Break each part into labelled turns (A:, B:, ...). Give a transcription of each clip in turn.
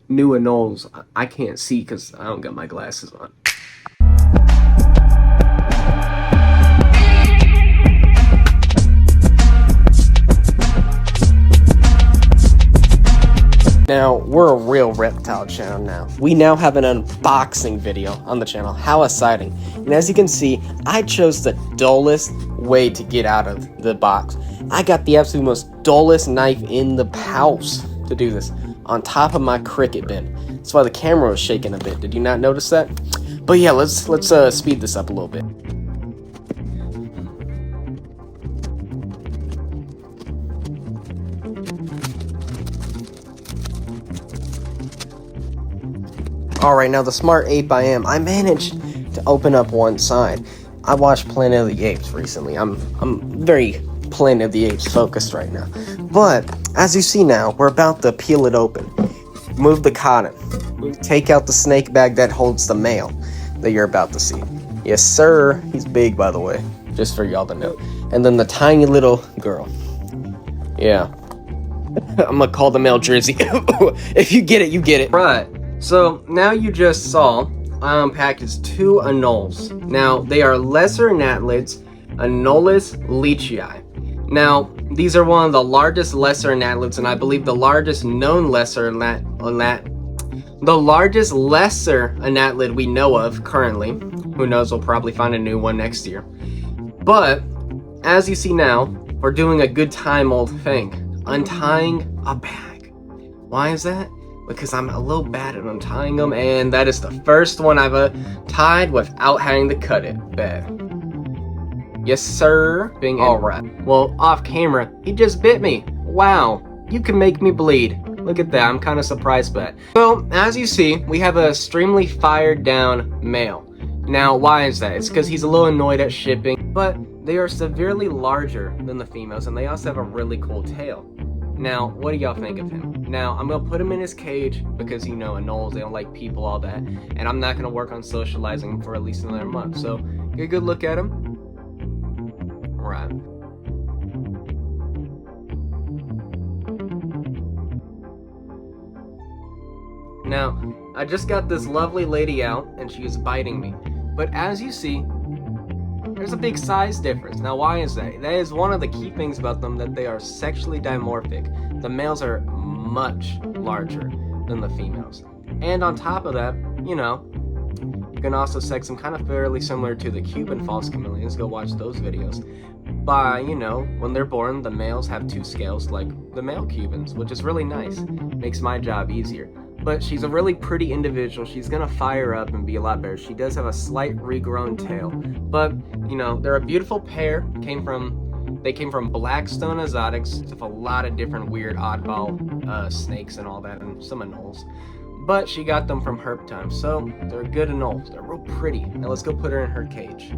A: new anoles. I can't see because I don't got my glasses on. Now, we're a real reptile channel now. We now have an unboxing video on the channel. How exciting. And as you can see, I chose the dullest way to get out of the box. I got the absolute most dullest knife in the house to do this, on top of my cricket bin. That's why the camera was shaking a bit. Did you not notice that? But yeah, let's speed this up a little bit. Alright, now the smart ape I am, I managed to open up one side. I watched Planet of the Apes recently. I'm very Planet of the Apes focused right now. But, as you see now, we're about to peel it open. Move the cotton. Take out the snake bag that holds the male that you're about to see. Yes, sir. He's big, by the way. Just for y'all to know. And then the tiny little girl. Yeah. I'm gonna call the male Drizzy. If you get it, you get it. Right. So, now you just saw I unpackaged two anoles. Now, they are lesser anatlids, Anoles leachii. Now, these are one of the largest lesser anatlids, and I believe the largest known lesser anatlid we know of currently. Who knows, we'll probably find a new one next year. But, as you see now, we're doing a good time old thing. Untying a bag. Why is that? Because I'm a little bad at untying them, and that is the first one I've tied without having to cut it. Bad. Yes, sir. Being alright. Well, off camera, he just bit me. Wow, you can make me bleed. Look at that, I'm kind of surprised by that. So, as you see, we have a extremely fired down male. Now, why is that? It's because he's a little annoyed at shipping, but they are severely larger than the females, and they also have a really cool tail. Now, what do y'all think of him? Now, I'm going to put him in his cage because, you know, anoles, they don't like people, all that. And I'm not going to work on socializing him for at least another month. So, get a good look at him. Right. Now, I just got this lovely lady out, and she is biting me. But as you see, there's a big size difference. Now, why is that? That is one of the key things about them, that they are sexually dimorphic. The males are much larger than the females. And on top of that, you know, you can also sex them kind of fairly similar to the Cuban false chameleons. Go watch those videos. By, you know, when they're born, the males have two scales like the male Cubans, which is really nice. Makes my job easier. But she's a really pretty individual. She's gonna fire up and be a lot better. She does have a slight regrown tail. But, you know, they're a beautiful pair. They came from Blackstone exotics with a lot of different weird oddball snakes and all that, and some anoles. But she got them from Herptime, so they're good anoles. They're real pretty. Now let's go put her in her cage.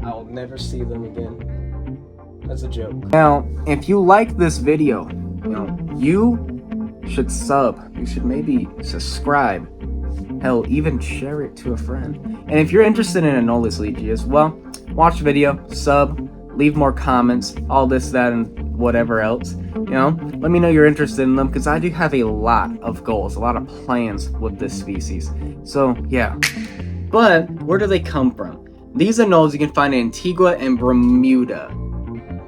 A: I'll never see them again. That's a joke. Now, if you like this video, you should sub. You should maybe subscribe. Hell, even share it to a friend. And if you're interested in Anoles leachii as well, watch the video, sub, leave more comments, all this, that, and whatever else. Let me know you're interested in them, because I do have a lot of goals, a lot of plans with this species. So, yeah. But, where do they come from? These anoles you can find in Antigua and Bermuda.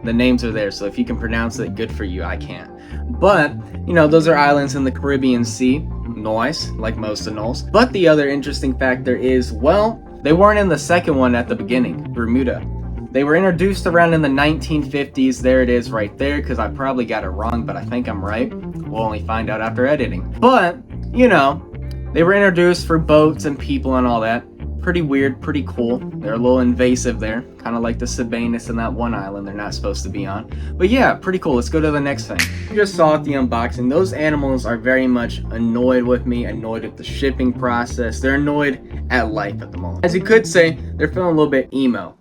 A: The names are there, so if you can pronounce it, good for you. I can't. But, those are islands in the Caribbean Sea. Nice, like most anoles. But the other interesting factor is, well, they weren't in the second one at the beginning, Bermuda. They were introduced around in the 1950s. There it is right there, because I probably got it wrong, but I think I'm right. We'll only find out after editing. But, they were introduced for boats and people and all that. Pretty weird, pretty cool. They're a little invasive there, kind of like the Sabanus in that one island they're not supposed to be on. But yeah, pretty cool. Let's go to the next thing. You just saw at the unboxing, those animals are very much annoyed with me, annoyed with the shipping process. They're annoyed at life at the moment. As you could say, they're feeling a little bit emo,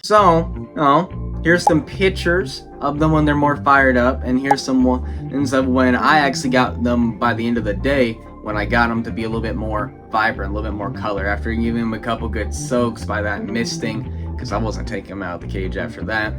A: So, here's some pictures of them when they're more fired up, and here's some ones of when I actually got them by the end of the day when I got them to be a little bit more vibrant, a little bit more color, after giving them a couple good soaks by that misting, because I wasn't taking them out of the cage after that.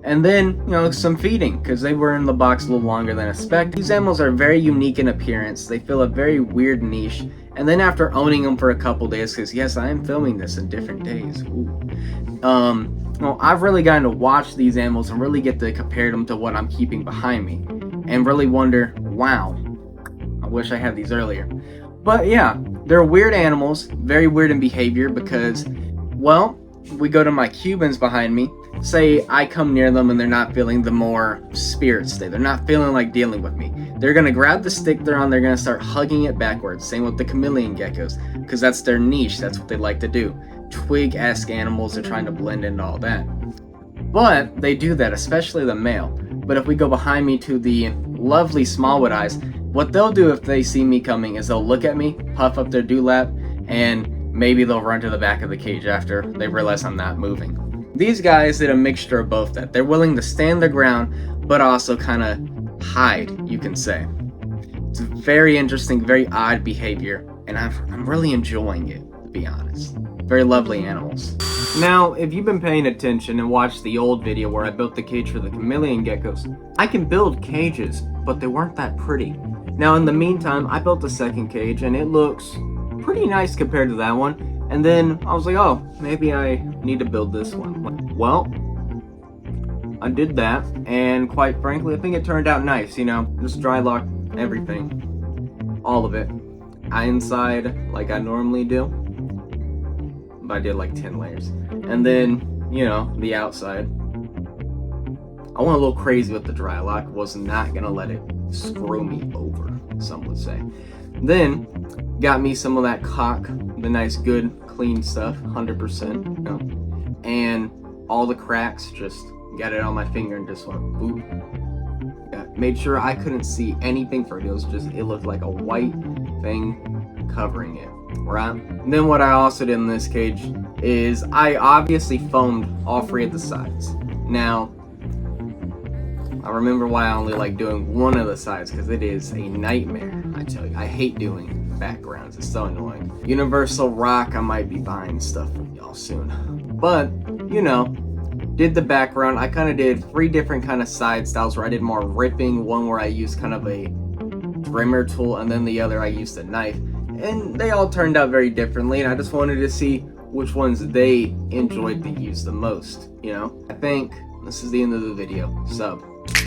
A: And then, you know, some feeding, because they were in the box a little longer than expected. These animals are very unique in appearance. They fill a very weird niche. And then after owning them for a couple days, because yes, I am filming this in different days. Well, I've really gotten to watch these animals and really get to compare them to what I'm keeping behind me. And really wonder, wow, I wish I had these earlier. But yeah, they're weird animals, very weird in behavior because, well, we go to my Cubans behind me. Say I come near them and they're not feeling the more spirit state. They're not feeling like dealing with me. They're going to grab the stick they're on. They're going to start hugging it backwards. Same with the chameleon geckos, because that's their niche. That's what they like to do. Twig-esque animals. They're trying to blend into all that. But they do that, especially the male. But if we go behind me to the lovely smallwood eyes, what they'll do if they see me coming is they'll look at me, puff up their dewlap, and maybe they'll run to the back of the cage after they realize I'm not moving. These guys did a mixture of both that. They're willing to stand their ground, but also kind of hide, you can say. It's very interesting, very odd behavior, and I'm really enjoying it, to be honest. Very lovely animals. Now, if you've been paying attention and watched the old video where I built the cage for the chameleon geckos, I can build cages, but they weren't that pretty. Now, in the meantime, I built a second cage, and it looks pretty nice compared to that one. And then I was like, oh, maybe I need to build this one. Well, I did that, and quite frankly, I think it turned out nice, you know, just dry lock everything, all of it. Inside, like I normally do, but I did like 10 layers. And then, you know, the outside. I went a little crazy with the dry lock, was not gonna let it screw me over, some would say. Then, got me some of that caulk, the nice good clean stuff, 100%, you know, and all the cracks, just got it on my finger and just went boop. Yeah, made sure I couldn't see anything for it. It looked like a white thing covering it, right? And then what I also did in this cage is I obviously foamed all 3 of the sides. Now, I remember why I only like doing one of the sides, because it is a nightmare, I tell you. I hate doing backgrounds, it's so annoying. Universal Rock, I might be buying stuff from y'all soon. But, you know, did the background. I kind of did 3 different kind of side styles where I did more ripping, one where I used kind of a trimmer tool, and then the other I used a knife. And they all turned out very differently, and I just wanted to see which ones they enjoyed to use the most, you know? I think this is the end of the video. Sub.